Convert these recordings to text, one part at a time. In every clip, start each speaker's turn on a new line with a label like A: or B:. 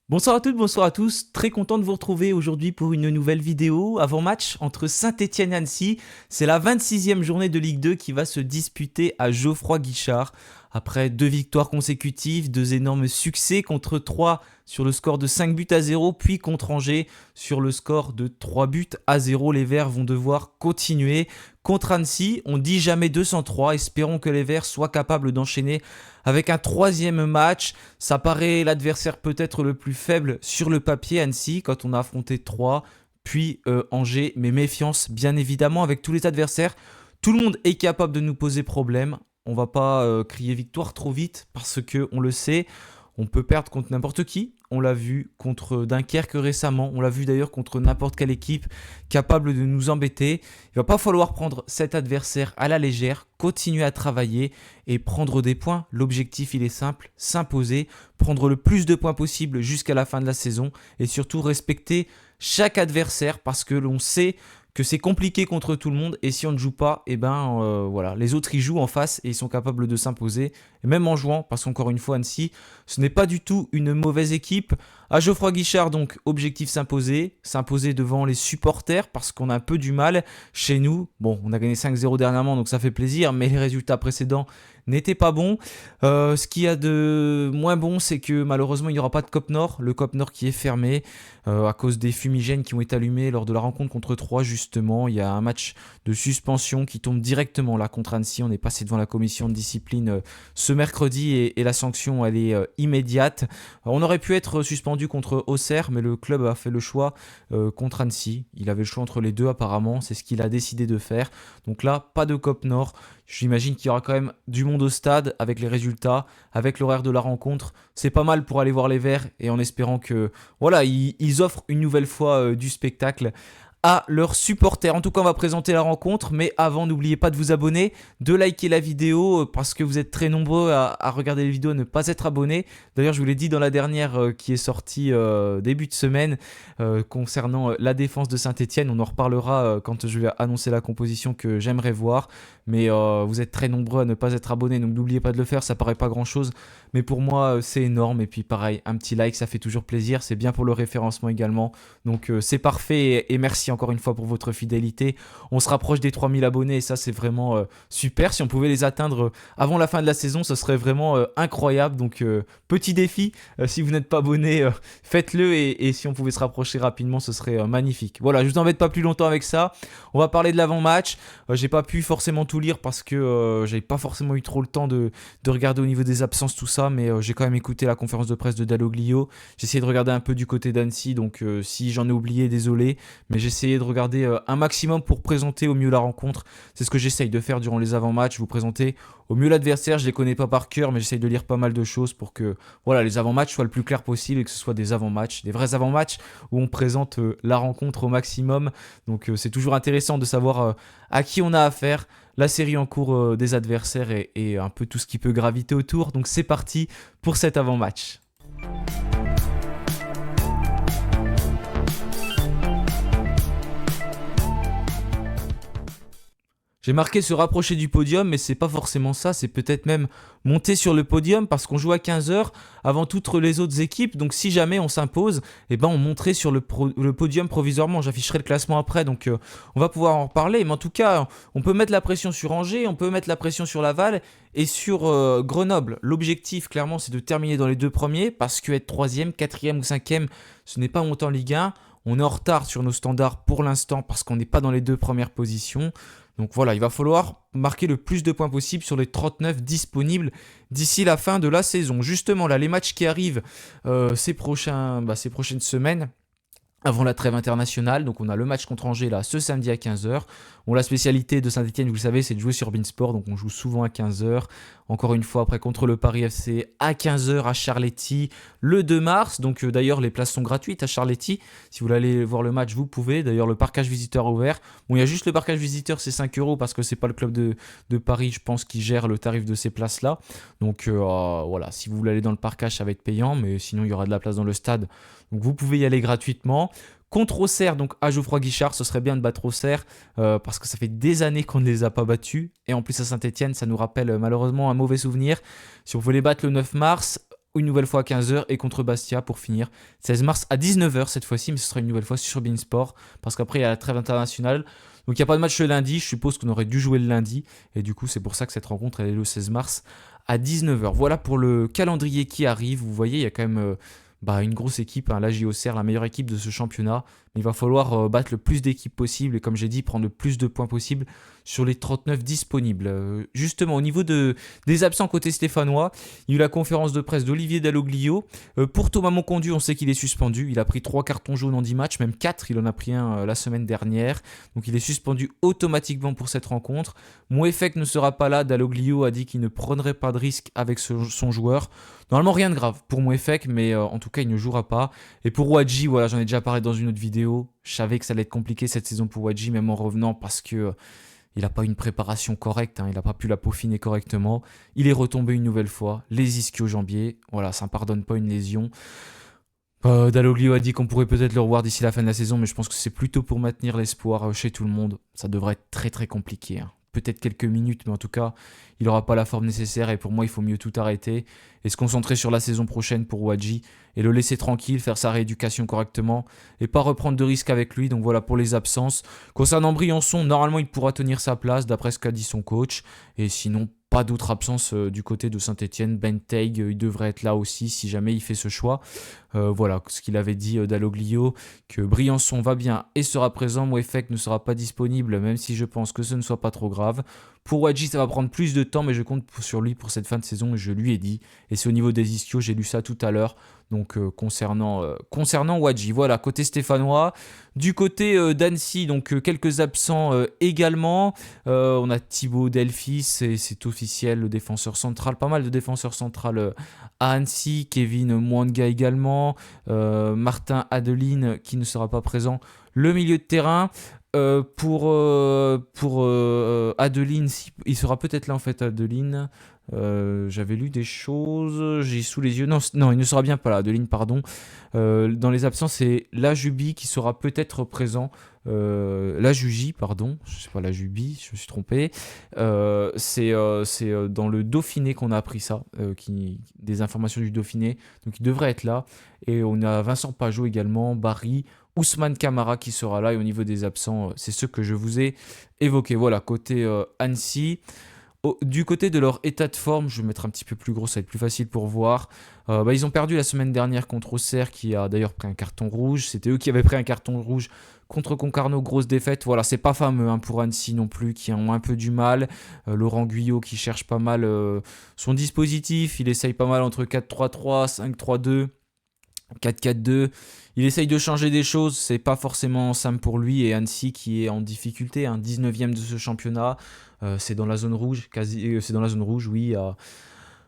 A: Bonsoir à toutes, bonsoir à tous. Très content de vous retrouver aujourd'hui pour une nouvelle vidéo avant-match entre Saint-Etienne et Annecy. C'est la 26e journée de Ligue 2 qui va se disputer à Geoffroy-Guichard. Après deux victoires consécutives, deux énormes succès contre 3 sur le score de 5 buts à 0, puis contre Angers sur le score de 3 buts à 0. Les Verts vont devoir continuer. Contre Annecy, on dit jamais 203. Espérons que les Verts soient capables d'enchaîner avec un troisième match. Ça paraît l'adversaire peut-être le plus faible sur le papier, Annecy, quand on a affronté 3, puis Angers. Mais méfiance, bien évidemment, avec tous les adversaires. Tout le monde est capable de nous poser problème. On va pas crier victoire trop vite parce que on le sait, on peut perdre contre n'importe qui. On l'a vu contre Dunkerque récemment. On l'a vu d'ailleurs contre n'importe quelle équipe capable de nous embêter. Il va pas falloir prendre cet adversaire à la légère, continuer à travailler et prendre des points. L'objectif, il est simple, s'imposer, prendre le plus de points possible jusqu'à la fin de la saison et surtout respecter chaque adversaire parce que l'on sait que c'est compliqué contre tout le monde et si on ne joue pas, voilà, les autres y jouent en face et ils sont capables de s'imposer. Et même en jouant, parce qu'encore une fois, Annecy, ce n'est pas du tout une mauvaise équipe. À Geoffroy-Guichard, donc, objectif s'imposer devant les supporters parce qu'on a un peu du mal chez nous. Bon, on a gagné 5-0 dernièrement, donc ça fait plaisir, mais les résultats précédents n'étaient pas bons. Ce qu'il y a de moins bon, c'est que malheureusement, il n'y aura pas de COP Nord. Le COP Nord qui est fermé à cause des fumigènes qui ont été allumés lors de la rencontre contre 3, justement. Il y a un match de suspension qui tombe directement là contre Annecy. On est passé devant la commission de discipline ce mercredi et la sanction, elle est immédiate. On aurait pu être suspendu contre Auxerre, mais le club a fait le choix contre Annecy. Il avait le choix entre les deux apparemment, c'est ce qu'il a décidé de faire. Donc là, pas de COP Nord. J'imagine qu'il y aura quand même du monde au stade avec les résultats, avec l'horaire de la rencontre. C'est pas mal pour aller voir les Verts et en espérant que voilà, ils offrent une nouvelle fois du spectacle à leurs supporters. En tout cas, on va présenter la rencontre, mais avant, n'oubliez pas de vous abonner, de liker la vidéo parce que vous êtes très nombreux à regarder les vidéos, à ne pas être abonnés. D'ailleurs, je vous l'ai dit dans la dernière qui est sortie début de semaine concernant la défense de Saint-Etienne. On en reparlera quand je vais annoncer la composition que j'aimerais voir. Mais vous êtes très nombreux à ne pas être abonnés, donc n'oubliez pas de le faire. Ça paraît pas grand-chose, mais pour moi, c'est énorme. Et puis pareil, un petit like, ça fait toujours plaisir. C'est bien pour le référencement également. Donc c'est parfait et merci encore une fois pour votre fidélité. On se rapproche des 3000 abonnés et ça c'est vraiment super. Si on pouvait les atteindre avant la fin de la saison, ce serait vraiment incroyable. Donc petit défi, si vous n'êtes pas abonné, faites-le et si on pouvait se rapprocher rapidement, ce serait magnifique. Voilà, je vous embête pas plus longtemps avec ça. On va parler de l'avant-match. J'ai pas pu forcément tout lire parce que j'avais pas forcément eu trop le temps de regarder au niveau des absences tout ça, mais j'ai quand même écouté la conférence de presse de Dalloglio. J'ai essayé de regarder un peu du côté d'Annecy, donc si j'en ai oublié, désolé, mais j'ai essayé de regarder un maximum pour présenter au mieux la rencontre. C'est ce que j'essaye de faire durant les avant-matchs, vous présenter au mieux l'adversaire. Je les connais pas par cœur, mais j'essaye de lire pas mal de choses pour que voilà, les avant-matchs soient le plus clair possible et que ce soit des avant-matchs, des vrais avant-matchs où on présente la rencontre au maximum. Donc c'est toujours intéressant de savoir à qui on a affaire, la série en cours des adversaires et un peu tout ce qui peut graviter autour. Donc c'est parti pour cet avant-match. J'ai marqué se rapprocher du podium, mais c'est pas forcément ça, c'est peut-être même monter sur le podium parce qu'on joue à 15h avant toutes les autres équipes. Donc si jamais on s'impose, on monterait sur le podium provisoirement. J'afficherai le classement après, donc on va pouvoir en reparler. Mais en tout cas, on peut mettre la pression sur Angers, on peut mettre la pression sur Laval et sur Grenoble. L'objectif, clairement, c'est de terminer dans les deux premiers parce que être 3e, 4e ou 5e, ce n'est pas monter en Ligue 1. On est en retard sur nos standards pour l'instant parce qu'on n'est pas dans les deux premières positions. Donc voilà, il va falloir marquer le plus de points possible sur les 39 disponibles d'ici la fin de la saison. Justement, là, les matchs qui arrivent ces prochaines semaines, avant la trêve internationale, donc on a le match contre Angers là ce samedi à 15h. Bon, la spécialité de Saint-Etienne, vous le savez, c'est de jouer sur Beansport, donc on joue souvent à 15h. Encore une fois, après contre le Paris FC à 15h à Charletti le 2 mars. Donc d'ailleurs, les places sont gratuites à Charletti. Si vous voulez aller voir le match, vous pouvez. D'ailleurs, le parcage visiteur est ouvert. Bon, il y a juste le parcage visiteur, c'est 5€ parce que c'est pas le club de Paris, je pense, qui gère le tarif de ces places-là. Donc voilà, si vous voulez aller dans le parcage, ça va être payant, mais sinon, il y aura de la place dans le stade. Donc vous pouvez y aller gratuitement. Contre Auxerre, donc à Geoffroy-Guichard, ce serait bien de battre Auxerre parce que ça fait des années qu'on ne les a pas battus. Et en plus à Saint-Etienne, ça nous rappelle malheureusement un mauvais souvenir. Si on veut les battre le 9 mars, une nouvelle fois à 15h et contre Bastia pour finir 16 mars à 19h cette fois-ci, mais ce sera une nouvelle fois sur beIN Sport parce qu'après il y a la trêve internationale. Donc il n'y a pas de match le lundi, je suppose qu'on aurait dû jouer le lundi et du coup c'est pour ça que cette rencontre elle est le 16 mars à 19h. Voilà pour le calendrier qui arrive, vous voyez il y a quand même une grosse équipe, hein, la JOCR, la meilleure équipe de ce championnat. Mais il va falloir battre le plus d'équipes possible et comme j'ai dit, prendre le plus de points possible sur les 39 disponibles. Justement, au niveau des absents côté stéphanois, il y a eu la conférence de presse d'Olivier Dalloglio. Pour Thomas Moncondu, on sait qu'il est suspendu. Il a pris 3 cartons jaunes en 10 matchs, même 4. Il en a pris un la semaine dernière. Donc il est suspendu automatiquement pour cette rencontre. Mouefek ne sera pas là. Dalloglio a dit qu'il ne prendrait pas de risque avec son joueur. Normalement, rien de grave pour Mouefek, mais en tout cas, il ne jouera pas. Et pour Wadji, voilà, j'en ai déjà parlé dans une autre vidéo. Je savais que ça allait être compliqué cette saison pour Wadji, même en revenant, parce que il n'a pas une préparation correcte, hein, il n'a pas pu la peaufiner correctement. Il est retombé une nouvelle fois, les ischio-jambiers. Voilà, ça ne pardonne pas une lésion. Dalloglio a dit qu'on pourrait peut-être le revoir d'ici la fin de la saison, mais je pense que c'est plutôt pour maintenir l'espoir chez tout le monde. Ça devrait être très très compliqué, hein. Peut-être quelques minutes, mais en tout cas, il n'aura pas la forme nécessaire et pour moi, il faut mieux tout arrêter et se concentrer sur la saison prochaine pour Wadji et le laisser tranquille, faire sa rééducation correctement et pas reprendre de risques avec lui. Donc voilà pour les absences. Concernant Briançon, normalement, il pourra tenir sa place d'après ce qu'a dit son coach et sinon, pas d'autres absences du côté de Saint-Etienne. Ben Teig, il devrait être là aussi si jamais il fait ce choix. Voilà ce qu'il avait dit Dalloglio, que Briançon va bien et sera présent. Mouefek ne sera pas disponible, même si je pense que ce ne soit pas trop grave. Pour Wadji, ça va prendre plus de temps, mais je compte sur lui pour cette fin de saison et je lui ai dit. Et c'est au niveau des ischios, j'ai lu ça tout à l'heure. Donc concernant Wadji, voilà, côté stéphanois. Du côté d'Annecy, donc quelques absents également. On a Thibaut Delphis, c'est officiel, le défenseur central. Pas mal de défenseurs centrales à Annecy. Kevin Mwanga également. Martin Adeline qui ne sera pas présent. Le milieu de terrain. Pour Adeline, il sera peut-être là en fait, Adeline. J'avais lu des choses, j'ai sous les yeux. Non, il ne sera bien pas là, Adeline, pardon. Dans les absents, c'est Lajubi qui sera peut-être présent. Lajuji, pardon, je sais pas, Lajubi, je me suis trompé. C'est dans le Dauphiné qu'on a appris ça, des informations du Dauphiné. Donc il devrait être là. Et on a Vincent Pajot également, Barry, Ousmane Camara qui sera là. Et au niveau des absents, c'est ceux que je vous ai évoqués. Voilà, côté Annecy. Du côté de leur état de forme, je vais mettre un petit peu plus gros, ça va être plus facile pour voir. Ils ont perdu la semaine dernière contre Auxerre, qui a d'ailleurs pris un carton rouge. C'était eux qui avaient pris un carton rouge contre Concarneau, grosse défaite. Voilà, c'est pas fameux pour Annecy non plus, qui ont un peu du mal. Laurent Guyot qui cherche pas mal son dispositif. Il essaye pas mal entre 4-3-3, 5-3-2, 4-4-2. Il essaye de changer des choses, c'est pas forcément simple pour lui. Et Annecy qui est en difficulté, 19e de ce championnat. C'est dans la zone rouge, c'est dans la zone rouge, oui.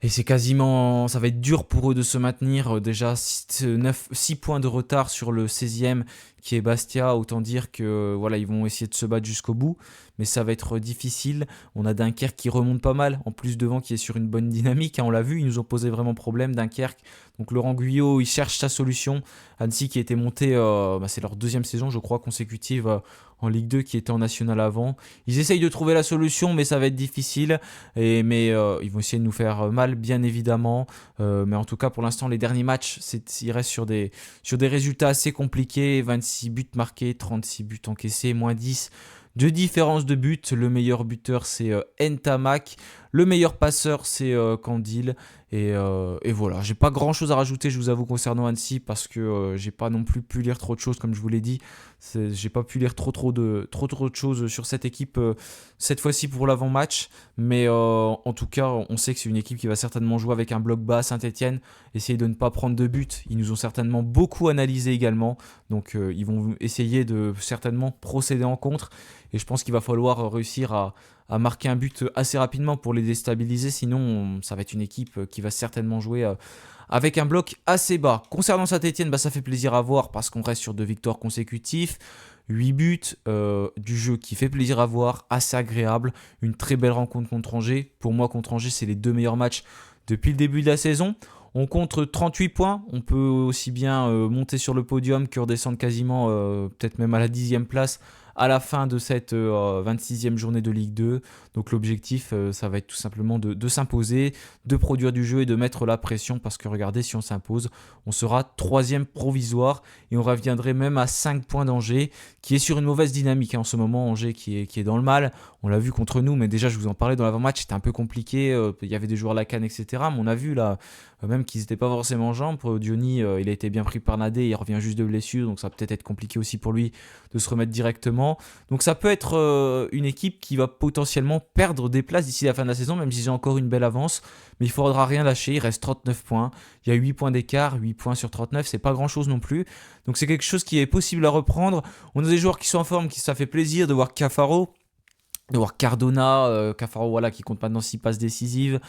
A: Et c'est quasiment, ça va être dur pour eux de se maintenir. Déjà 6 points de retard sur le 16e qui est Bastia. Autant dire que voilà, ils vont essayer de se battre jusqu'au bout. Mais ça va être difficile. On a Dunkerque qui remonte pas mal. En plus devant qui est sur une bonne dynamique. On l'a vu, ils nous ont posé vraiment problème, Dunkerque. Donc Laurent Guyot, il cherche sa solution. Annecy qui a été monté, c'est leur deuxième saison je crois consécutive en Ligue 2 qui était en National avant. Ils essayent de trouver la solution mais ça va être difficile. Mais ils vont essayer de nous faire mal bien évidemment. Mais en tout cas pour l'instant les derniers matchs, ils restent sur des résultats assez compliqués. 26 buts marqués, 36 buts encaissés, moins 10 de différence de but. Le meilleur buteur c'est Ntamak. Le meilleur passeur c'est Candil. Et voilà, j'ai pas grand chose à rajouter, je vous avoue, concernant Annecy parce que j'ai pas non plus pu lire trop de choses, comme je vous l'ai dit. J'ai pas pu lire trop de choses sur cette équipe cette fois-ci pour l'avant-match. Mais en tout cas, on sait que c'est une équipe qui va certainement jouer avec un bloc bas. Saint-Etienne, essayer de ne pas prendre de but. Ils nous ont certainement beaucoup analysé également. Donc ils vont essayer de certainement procéder en contre. Et je pense qu'il va falloir réussir à marquer un but assez rapidement pour les déstabiliser. Sinon, ça va être une équipe qui va certainement jouer avec un bloc assez bas. Concernant Saint-Etienne, ça fait plaisir à voir parce qu'on reste sur 2 victoires consécutives. 8 buts, du jeu qui fait plaisir à voir, assez agréable. Une très belle rencontre contre Angers. Pour moi, contre Angers, c'est les 2 meilleurs matchs depuis le début de la saison. On compte 38 points. On peut aussi bien monter sur le podium que redescendre quasiment, peut-être même à la 10e place à la fin de cette 26e journée de Ligue 2. Donc l'objectif, ça va être tout simplement de s'imposer, de produire du jeu et de mettre la pression parce que regardez, si on s'impose, on sera 3e provisoire et on reviendrait même à 5 points d'Angers qui est sur une mauvaise dynamique en ce moment. Angers qui est dans le mal, on l'a vu contre nous, mais déjà je vous en parlais dans l'avant-match, c'était un peu compliqué, il y avait des joueurs à la canne, etc. Mais on a vu là, même qu'ils n'étaient pas forcément en jambes. Diony, il a été bien pris par Nadé, il revient juste de blessure, donc ça va peut-être être compliqué aussi pour lui de se remettre directement. Donc ça peut être une équipe qui va potentiellement perdre des places d'ici la fin de la saison, même si j'ai encore une belle avance. Mais il ne faudra rien lâcher, il reste 39 points. Il y a 8 points d'écart, 8 points sur 39, c'est pas grand-chose non plus. Donc c'est quelque chose qui est possible à reprendre. On a des joueurs qui sont en forme, qui ça fait plaisir de voir Cafaro, de voir Cardona, Cafaro voilà, qui compte maintenant 6 passes décisives.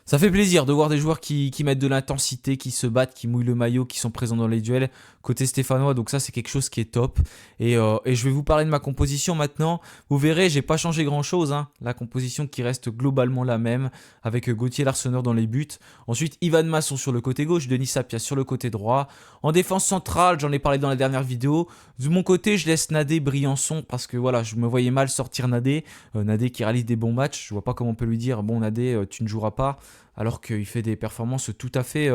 A: Ça fait plaisir de voir des joueurs qui mettent de l'intensité, qui se battent, qui mouillent le maillot, qui sont présents dans les duels côté stéphanois. Donc ça, c'est quelque chose qui est top. Et je vais vous parler de ma composition maintenant. Vous verrez, j'ai pas changé grand-chose. La composition qui reste globalement la même, avec Gauthier Larsonneur dans les buts. Ensuite, Ivan Masson sur le côté gauche, Denis Sapia sur le côté droit. En défense centrale, j'en ai parlé dans la dernière vidéo. De mon côté, je laisse Nadé Briançon parce que voilà, je me voyais mal sortir Nadé. Nadé qui réalise des bons matchs. Je vois pas comment on peut lui dire, bon Nadé, tu ne joueras pas, alors qu'il fait des performances tout à fait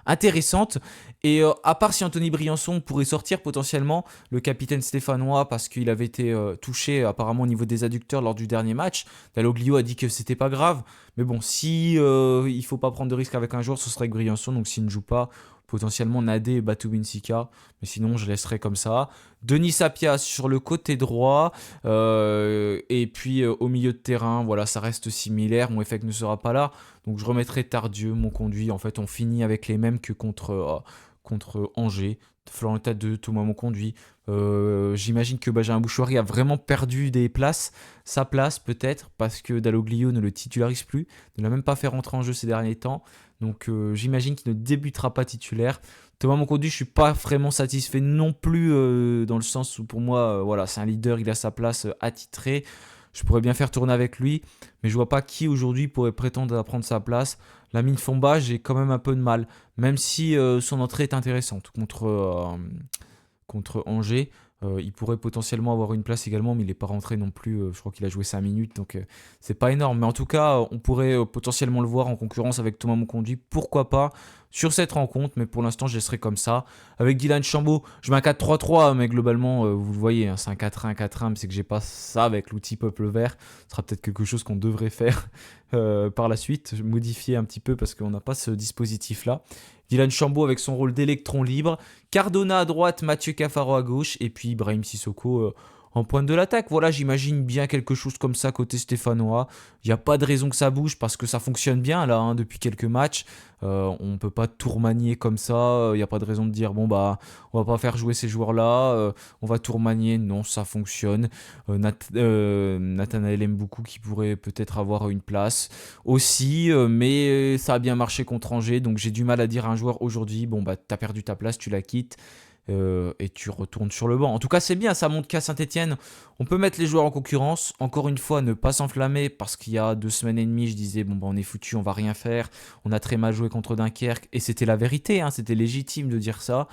A: intéressantes. Et à part si Anthony Briançon pourrait sortir potentiellement, le capitaine stéphanois, parce qu'il avait été touché apparemment au niveau des adducteurs lors du dernier match. Dalloglio a dit que c'était pas grave. Mais bon, si il faut pas prendre de risque avec un joueur, ce serait avec Briançon. Donc s'il ne joue pas, potentiellement Nadé et Batu Binsika, mais sinon je laisserai comme ça. Denis Sapia sur le côté droit, et puis au milieu de terrain, voilà, ça reste similaire, mon effet ne sera pas là, donc je remettrai Tardieu, mon conduit. En fait on finit avec les mêmes que contre Angers. Florentin de Thomas Monconduit. J'imagine que Benjamin Bouchouari a vraiment perdu des places, sa place peut-être, parce que Dalloglio ne le titularise plus, ne l'a même pas fait rentrer en jeu ces derniers temps. Donc j'imagine qu'il ne débutera pas titulaire. Thomas Monconduit, je ne suis pas vraiment satisfait non plus, dans le sens où pour moi, voilà, c'est un leader, il a sa place attitrée. Je pourrais bien faire tourner avec lui, mais je vois pas qui aujourd'hui pourrait prétendre à prendre sa place. Lamine Fomba, j'ai quand même un peu de mal, même si son entrée est intéressante contre Angers. Il pourrait potentiellement avoir une place également, mais il n'est pas rentré non plus. Je crois qu'il a joué 5 minutes, donc c'est pas énorme. Mais en tout cas, on pourrait potentiellement le voir en concurrence avec Thomas Monconduit, pourquoi pas, sur cette rencontre. Mais pour l'instant, je laisserai comme ça. Avec Dylan Chambaud, je mets un 4-3-3, mais globalement, vous le voyez, c'est un 4-1, 4-1, mais c'est que j'ai pas ça avec l'outil Peuple Vert. Ce sera peut-être quelque chose qu'on devrait faire par la suite, modifier un petit peu parce qu'on n'a pas ce dispositif-là. Dylan Chambaud avec son rôle d'électron libre, Cardona à droite, Mathieu Cafaro à gauche, et puis Ibrahim Sissoko en pointe de l'attaque. Voilà, j'imagine bien quelque chose comme ça côté stéphanois. Il n'y a pas de raison que ça bouge parce que ça fonctionne bien là, depuis quelques matchs. On ne peut pas tout remanier comme ça. Il n'y a pas de raison de dire bon bah on va pas faire jouer ces joueurs-là. On va tout remanier. Non, ça fonctionne. Nathanaël Mboukou qui pourrait peut-être avoir une place aussi, mais ça a bien marché contre Angers. Donc j'ai du mal à dire à un joueur aujourd'hui bon bah t'as perdu ta place, tu la quittes. Et tu retournes sur le banc. En tout cas, c'est bien, ça montre qu'à Saint-Etienne, on peut mettre les joueurs en concurrence. Encore une fois, ne pas s'enflammer parce qu'il y a 2 semaines et demie, je disais bon, bah, on est foutu, on va rien faire. On a très mal joué contre Dunkerque et c'était la vérité, c'était légitime de dire ça.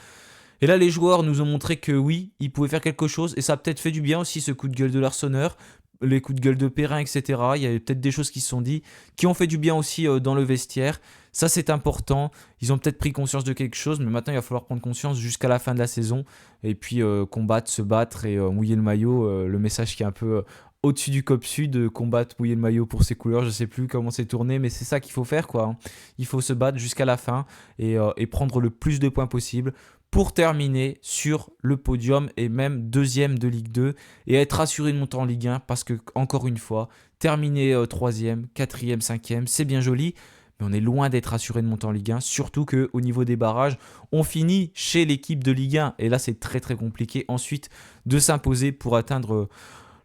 A: Et là, les joueurs nous ont montré que oui, ils pouvaient faire quelque chose et ça a peut-être fait du bien aussi ce coup de gueule de Larsonneur, les coups de gueule de Perrin, etc. Il y a peut-être des choses qui se sont dites qui ont fait du bien aussi dans le vestiaire. Ça, c'est important. Ils ont peut-être pris conscience de quelque chose, mais maintenant, il va falloir prendre conscience jusqu'à la fin de la saison. Et puis, combattre, se battre et mouiller le maillot. Le message qui est un peu au-dessus du COP Sud, combattre, mouiller le maillot pour ses couleurs. Je ne sais plus comment c'est tourné, mais c'est ça qu'il faut faire, quoi. Il faut se battre jusqu'à la fin et prendre le plus de points possible pour terminer sur le podium et même deuxième de Ligue 2 et être assuré de monter en Ligue 1 parce que, encore une fois, terminer 3e, 4e, 5e, c'est bien joli, mais on est loin d'être assuré de monter en Ligue 1, surtout qu'au niveau des barrages, on finit chez l'équipe de Ligue 1 et là c'est très très compliqué ensuite de s'imposer pour atteindre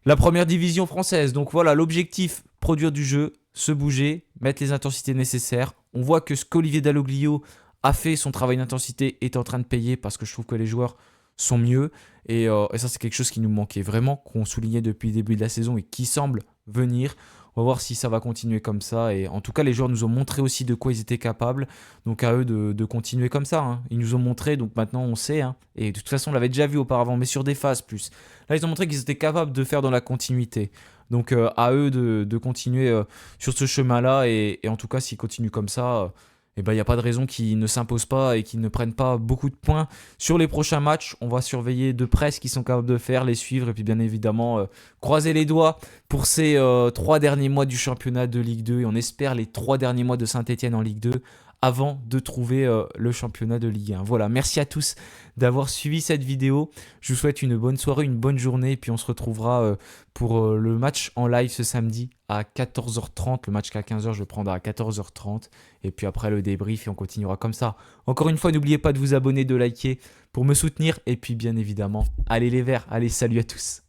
A: la première division française. Donc voilà, l'objectif, produire du jeu, se bouger, mettre les intensités nécessaires. On voit que ce qu'Olivier Dalloglio a fait, son travail d'intensité est en train de payer parce que je trouve que les joueurs sont mieux. Et ça, c'est quelque chose qui nous manquait vraiment, qu'on soulignait depuis le début de la saison et qui semble venir. On va voir si ça va continuer comme ça. Et en tout cas, les joueurs nous ont montré aussi de quoi ils étaient capables. Donc à eux de continuer comme ça, hein. Ils nous ont montré, donc maintenant on sait, hein. Et de toute façon, on l'avait déjà vu auparavant, mais sur des phases plus. Là, ils ont montré qu'ils étaient capables de faire dans la continuité. Donc à eux de continuer sur ce chemin-là. Et en tout cas, s'ils continuent comme ça, il n'y a pas de raison qu'ils ne s'imposent pas et qu'ils ne prennent pas beaucoup de points sur les prochains matchs. On va surveiller de près ce qu'ils sont capables de faire, les suivre et puis bien évidemment croiser les doigts pour ces 3 derniers mois du championnat de Ligue 2 et on espère les 3 derniers mois de Saint-Etienne en Ligue 2 avant de trouver le championnat de Ligue 1. Voilà, merci à tous d'avoir suivi cette vidéo. Je vous souhaite une bonne soirée, une bonne journée et puis on se retrouvera pour le match en live ce samedi à 14h30. Le match qu'à 15h, je le prendrai à 14h30 et puis après le débrief et on continuera comme ça. Encore une fois, n'oubliez pas de vous abonner, de liker pour me soutenir et puis bien évidemment, allez les Verts, allez salut à tous.